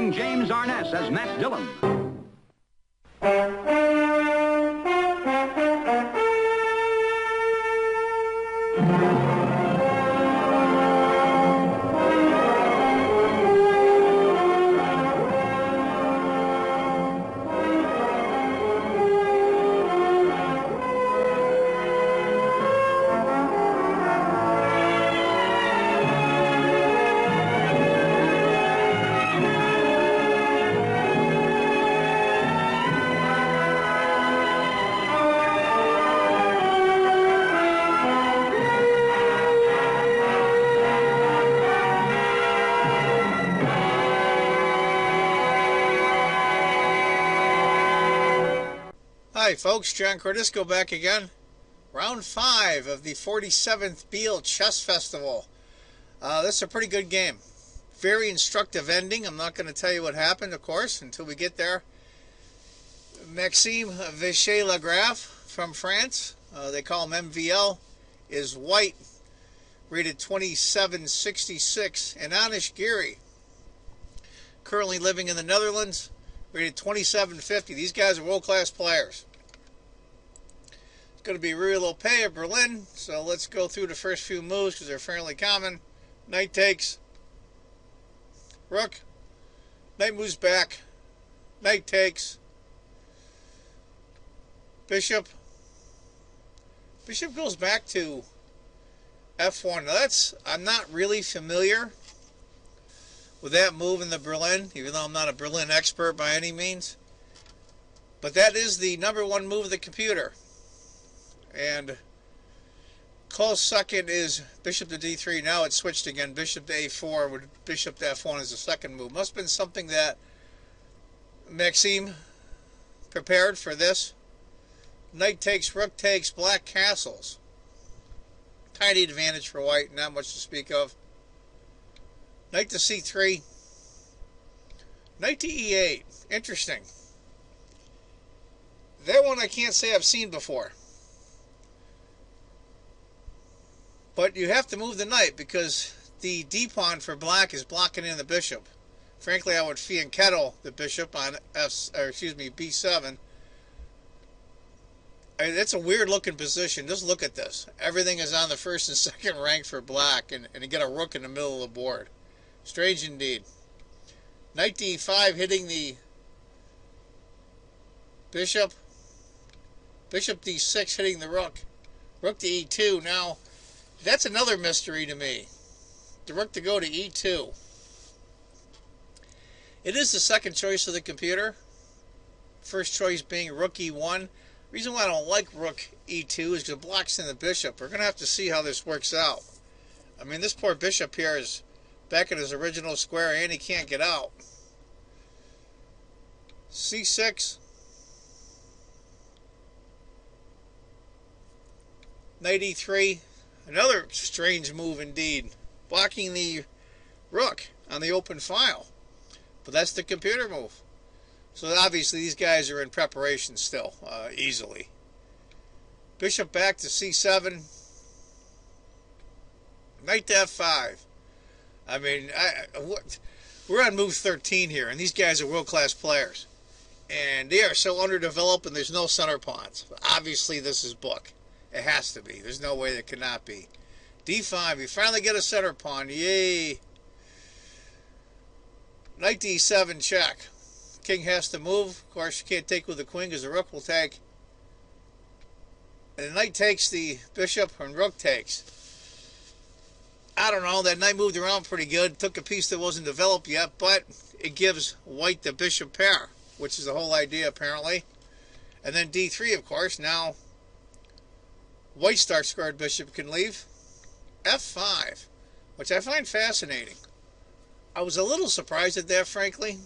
starring James Arness as Matt Dillon. Hi folks, John Cordisco back again. Round 5 of the 47th Biel Chess Festival. This is a pretty good game. Very instructive ending. I'm not going to tell you what happened, of course, until we get there. Maxime LaGrave from France, they call him MVL, is white, rated 2766. And Giri, currently living in the Netherlands, rated 2750. These guys are world-class players. It's going to be real low pay of Berlin, so let's go through the first few moves because they're fairly common. Knight takes, rook, knight moves back, knight takes, bishop, bishop goes back to f1. Now I'm not really familiar with that move in the Berlin, even though I'm not a Berlin expert by any means. But that is the #1 move of the computer. And close second is bishop to d3. Now it's switched again. Bishop to a4 with bishop to f1 is the second move. Must have been something that Maxime prepared for this. Knight takes, rook takes, black castles. Tiny advantage for white, not much to speak of. Knight to c3. Knight to e8. Interesting. That one I can't say I've seen before. But you have to move the knight because the d-pawn for black is blocking in the bishop. Frankly, I would fianchetto the bishop on b7. It's a weird looking position. Just look at this. Everything is on the first and second rank for black, and you get a rook in the middle of the board. Strange indeed. Knight d5 hitting the bishop. Bishop d6 hitting the rook. Rook to e2. Now, that's another mystery to me. The rook to go to e2. It is the second choice of the computer. First choice being rook e1. The reason why I don't like rook e2 is because it blocks in the bishop. We're going to have to see how this works out. I mean, this poor bishop here is back in his original square and he can't get out. c6. Knight e3. Another strange move indeed. Blocking the rook on the open file. But that's the computer move. So obviously these guys are in preparation still, easily. Bishop back to c7. Knight to f5. I mean, we're on move 13 here, and these guys are world-class players. And they are so underdeveloped, and there's no center pawns. Obviously this is book. It has to be. There's no way that cannot be. d5, you finally get a center pawn. Yay! Knight d7 check. King has to move. Of course, you can't take with the queen because the rook will take. And the knight takes the bishop, and rook takes. I don't know. That knight moved around pretty good. Took a piece that wasn't developed yet, but it gives white the bishop pair, which is the whole idea, apparently. And then d3, of course. Now, white's dark squared bishop can leave. f5, which I find fascinating. I was a little surprised at that, frankly.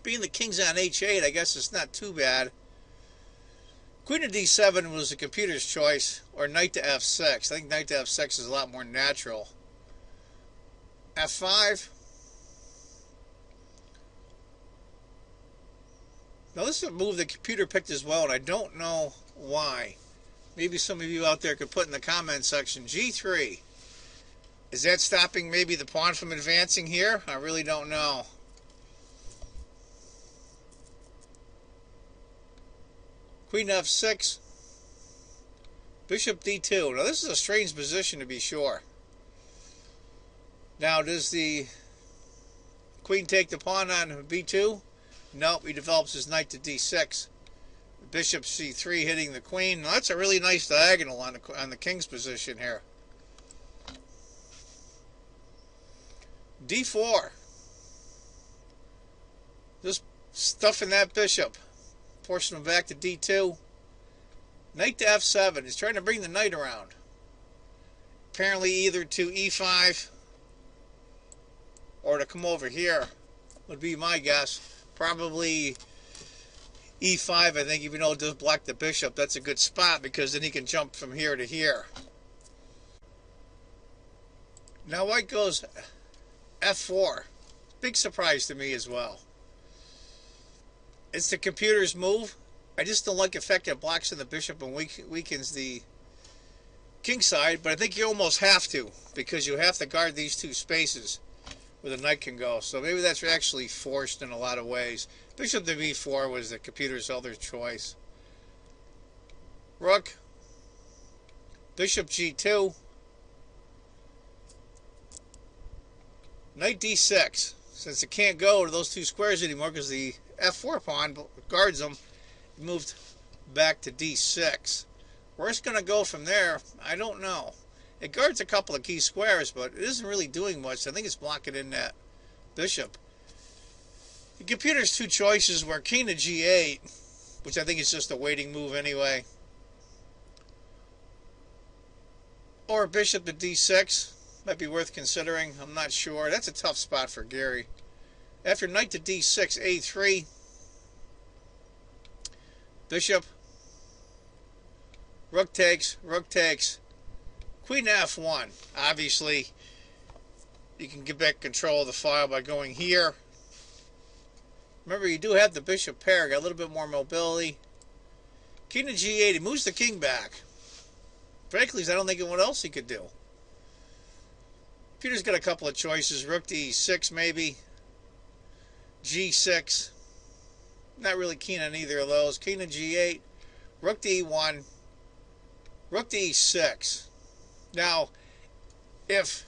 Being the king's on h8, I guess it's not too bad. Queen to d7 was the computer's choice, or knight to f6. I think knight to f6 is a lot more natural. f5. Now this is a move the computer picked as well, and I don't know why. Maybe some of you out there could put in the comment section. g3. Is that stopping maybe the pawn from advancing here? I really don't know. Queen f6. Bishop d2. Now this is a strange position to be sure. Now does the queen take the pawn on b2? Nope, he develops his knight to d6. Bishop c3 hitting the queen. Now that's a really nice diagonal on the king's position here. d4. Just stuffing that bishop. Forcing him back to d2. Knight to f7. He's trying to bring the knight around. Apparently either to e5 or to come over here would be my guess. Probably e5, I think, even though it does block the bishop. That's a good spot because then he can jump from here to here. Now white goes f4. Big surprise to me as well. It's the computer's move. I just don't like the fact that it blocks in the bishop and weakens the king side, but I think you almost have to because you have to guard these two spaces where the knight can go. So maybe that's actually forced in a lot of ways. Bishop to b4 was the computer's other choice. Rook. Bishop g2. Knight d6. Since it can't go to those two squares anymore because the f4 pawn guards them, it moved back to d6. Where it's going to go from there, I don't know. It guards a couple of key squares, but it isn't really doing much. I think it's blocking in that bishop. The computer's two choices were king to g8, which I think is just a waiting move anyway, or bishop to d6. Might be worth considering. I'm not sure. That's a tough spot for Giri. After knight to d6, a3. Bishop. Rook takes. Rook takes. Queen f1. Obviously, you can get back control of the file by going here. Remember, you do have the bishop pair. Got a little bit more mobility. King to g8. He moves the king back. Frankly, I don't think of what else he could do. Computer's got a couple of choices. Rook to e6 maybe. g6. Not really keen on either of those. King to g8. Rook to e1. Rook to e6. Now, if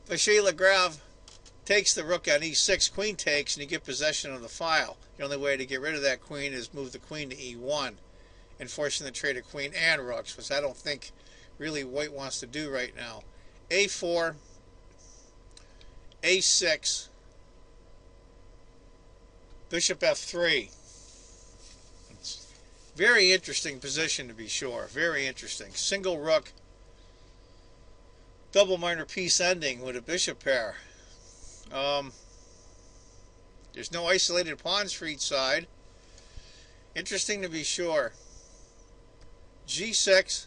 LaGrave takes the rook on e6, queen takes, and you get possession of the file, the only way to get rid of that queen is move the queen to e1, enforcing the trade of queen and rooks, which I don't think really white wants to do right now. a4, a6, bishop f3. It's a very interesting position to be sure. Very interesting. Single rook, double minor piece ending with a bishop pair. There's no isolated pawns for each side. Interesting to be sure. g6.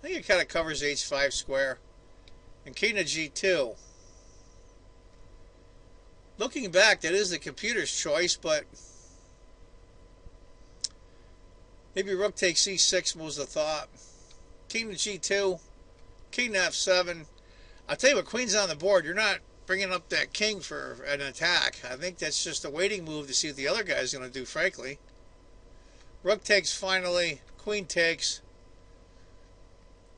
I think it kind of covers h5 square. And king to g2. Looking back, that is the computer's choice, but maybe rook takes c6 was the thought. King to g2. King to f7. I'll tell you what, queen's on the board. You're not bringing up that king for an attack. I think that's just a waiting move to see what the other guy's going to do, frankly. Rook takes finally. Queen takes.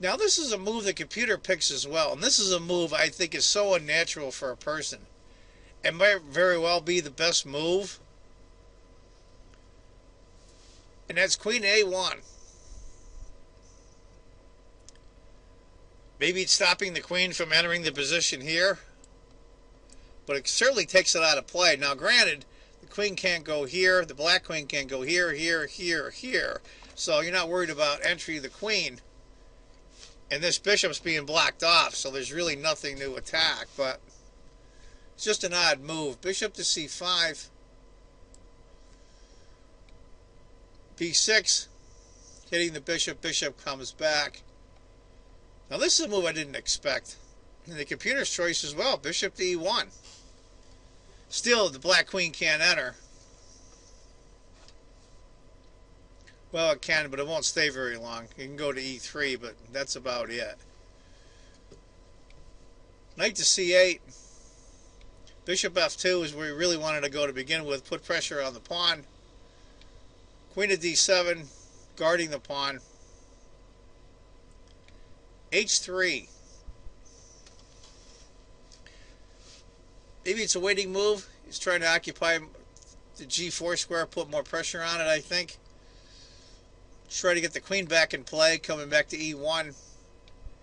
Now this is a move the computer picks as well. And this is a move I think is so unnatural for a person. It might very well be the best move. And that's queen to a1. Maybe it's stopping the queen from entering the position here. But it certainly takes it out of play. Now granted, the queen can't go here. The black queen can't go here, here, here, here. So you're not worried about entry of the queen. And this bishop's being blocked off, so there's really nothing to attack. But it's just an odd move. Bishop to c5. b6. Hitting the bishop. Bishop comes back. Now this is a move I didn't expect. And the computer's choice as well. Bishop to e1. Still, the black queen can't enter. Well, it can, but it won't stay very long. You can go to e3, but that's about it. Knight to c8. Bishop f2 is where we really wanted to go to begin with. Put pressure on the pawn. Queen of d7, guarding the pawn. h3. Maybe it's a waiting move. He's trying to occupy the g4 square, put more pressure on it, I think. Try to get the queen back in play, coming back to e1.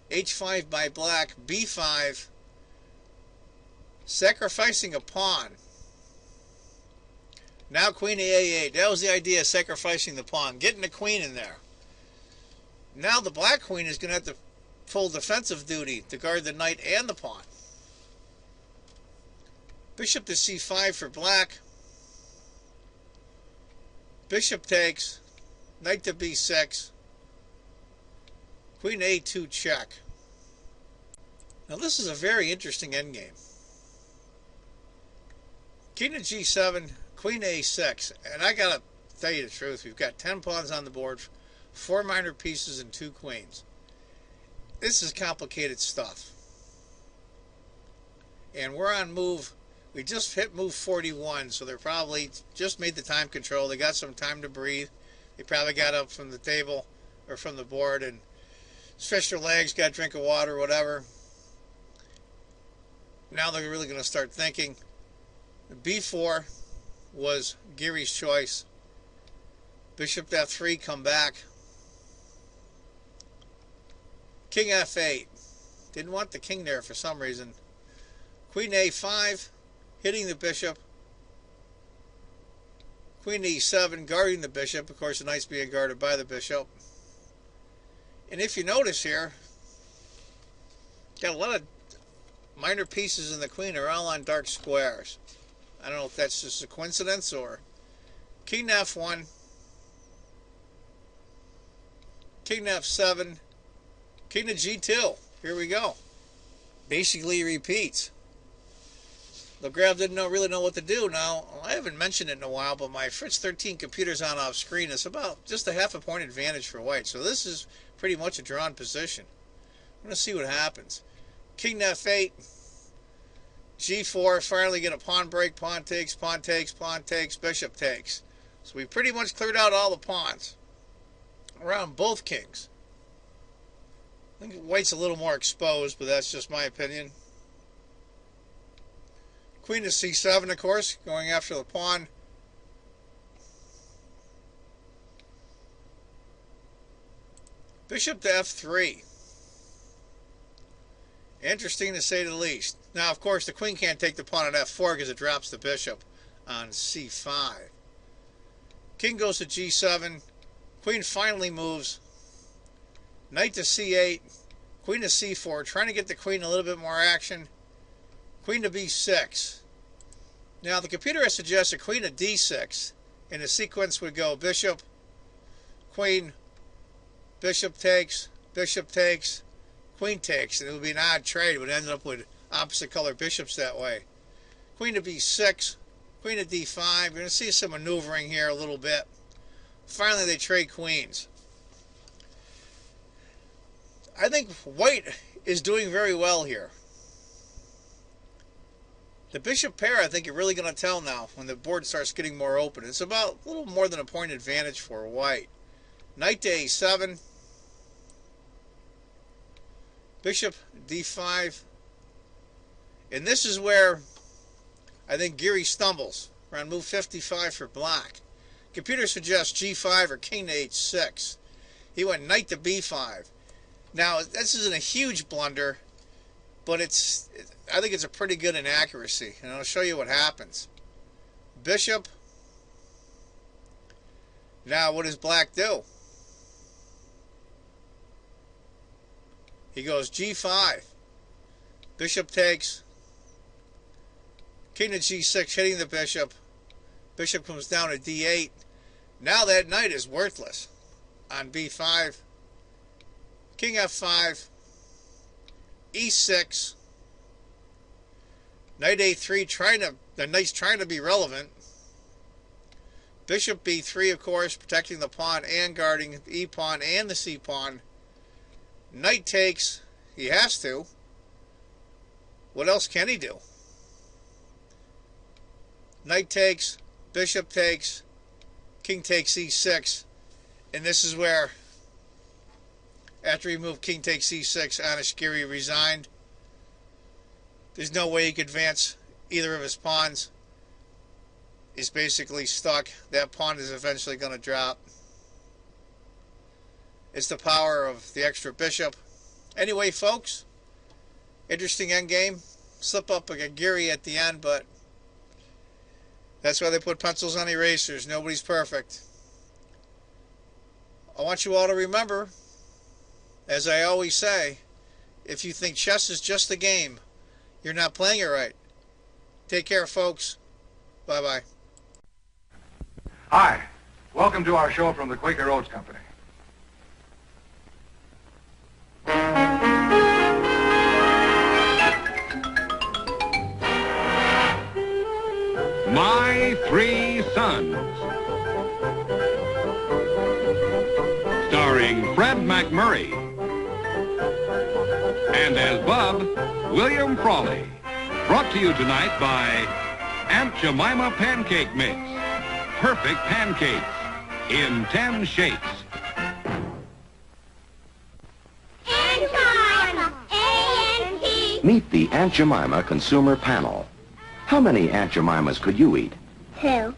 h5 by black, b5. Sacrificing a pawn. Now queen to a8. That was the idea, sacrificing the pawn, getting the queen in there. Now the black queen is going to have to full defensive duty to guard the knight and the pawn. Bishop to c5 for black. Bishop takes. Knight to b6. Queen to a2 check. Now this is a very interesting endgame. King to g7, queen to a6. And I gotta tell you the truth, we've got 10 pawns on the board, 4 minor pieces and 2 queens. This is complicated stuff. And we're on move, we just hit move 41, so they're probably just made the time control. They got some time to breathe. They probably got up from the table or from the board and stretched their legs, got a drink of water, whatever. Now they're really going to start thinking. b4 was Giri's choice. Bishop to f3, come back. King f8. Didn't want the king there for some reason. Queen a5, hitting the bishop. Queen e7, guarding the bishop. Of course, the knight's being guarded by the bishop. And if you notice here, got a lot of minor pieces in the queen are all on dark squares. I don't know if that's just a coincidence or... King to f1. King to f7. King to g2. Here we go. Basically repeats. LaGrave didn't really know what to do. Now, I haven't mentioned it in a while, but my Fritz 13 computer's on off screen. It's about just a half a point advantage for white. So this is pretty much a drawn position. I'm going to see what happens. King to f8. g4. Finally get a pawn break. Pawn takes, pawn takes, pawn takes, bishop takes. So we pretty much cleared out all the pawns around both kings. I think white's a little more exposed, but that's just my opinion. Queen to c7, of course, going after the pawn. Bishop to f3. Interesting to say the least. Now, of course, the queen can't take the pawn at f4 because it drops the bishop on c5. King goes to g7. Queen finally moves. Knight to c8. Queen to c4. Trying to get the queen a little bit more action. Queen to b6. Now, the computer has suggested queen to d6. And the sequence would go bishop, queen, bishop takes, queen takes. And it would be an odd trade. It would end up with opposite color bishops that way. Queen to b6, queen to d5. You're going to see some maneuvering here a little bit. Finally, they trade queens. I think white is doing very well here. The bishop pair, I think you're really going to tell now when the board starts getting more open. It's about a little more than a point advantage for white. Knight to a7. Bishop d5. And this is where I think Giri stumbles. We're on move 55 for black. Computer suggests g5 or king to h6. He went knight to b5. Now, this isn't a huge blunder, but I think it's a pretty good inaccuracy. And I'll show you what happens. Bishop. Now, what does black do? He goes g5. Bishop takes. King to g6, hitting the bishop. Bishop comes down to d8. Now that knight is worthless. On b5. King f5. e6. Knight a3, the knight's trying to be relevant. Bishop b3, of course, protecting the pawn and guarding the e-pawn and the c-pawn. Knight takes. He has to. What else can he do? Knight takes. Bishop takes. king takes e6, and this is where, after he moved king takes e6, Giri resigned. There's no way he could advance either of his pawns. He's basically stuck. That pawn is eventually going to drop. It's the power of the extra bishop. Anyway, folks, interesting endgame. Slip up like a Giri at the end, but that's why they put pencils on erasers. Nobody's perfect. I want you all to remember, as I always say, if you think chess is just a game, you're not playing it right. Take care, folks. Bye-bye. Hi. Welcome to our show from the Quaker Oats Company. My Three Sons. Starring Fred McMurray. And as Bub, William Frawley. Brought to you tonight by Aunt Jemima Pancake Mix. Perfect pancakes in 10 shapes. Aunt Jemima, A-N-T. Meet the Aunt Jemima Consumer Panel. How many Aunt Jemimas could you eat? 2,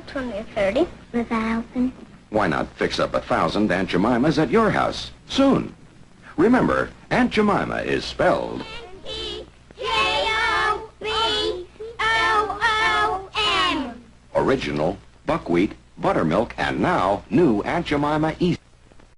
20 or 30 with a helping. Why not fix up 1,000 Aunt Jemimas at your house soon? Remember, Aunt Jemima is spelled J-O-B-O-O-M. original, buckwheat, buttermilk, and now new Aunt Jemima Easy.